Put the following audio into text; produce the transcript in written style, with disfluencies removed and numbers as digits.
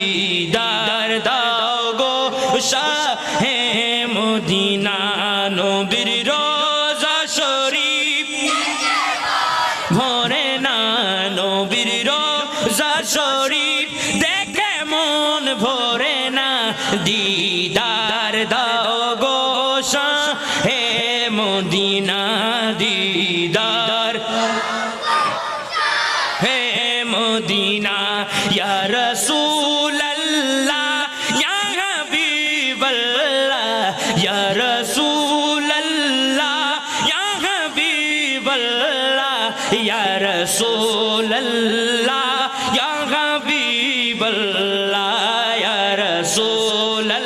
দিদার দাও গো শাহে মদিনা নবীর রোজা শরীফ ভরে না নবীর রোজা শরীফ দেখে মন ভরে না দিদার দাও গো শাহে মদিনা দিদার হে মদিনা ইয়া রাসূলুল্লাহ ইয়া হাবিবাল্লাহ ইয়া রাসূলুল্লাহ ইয়া হাবিবাল্লাহ ইয়া রাসূলুল্লাহ ইয়া হাবিবাল্লাহ ইয়া রাসূলুল্লাহ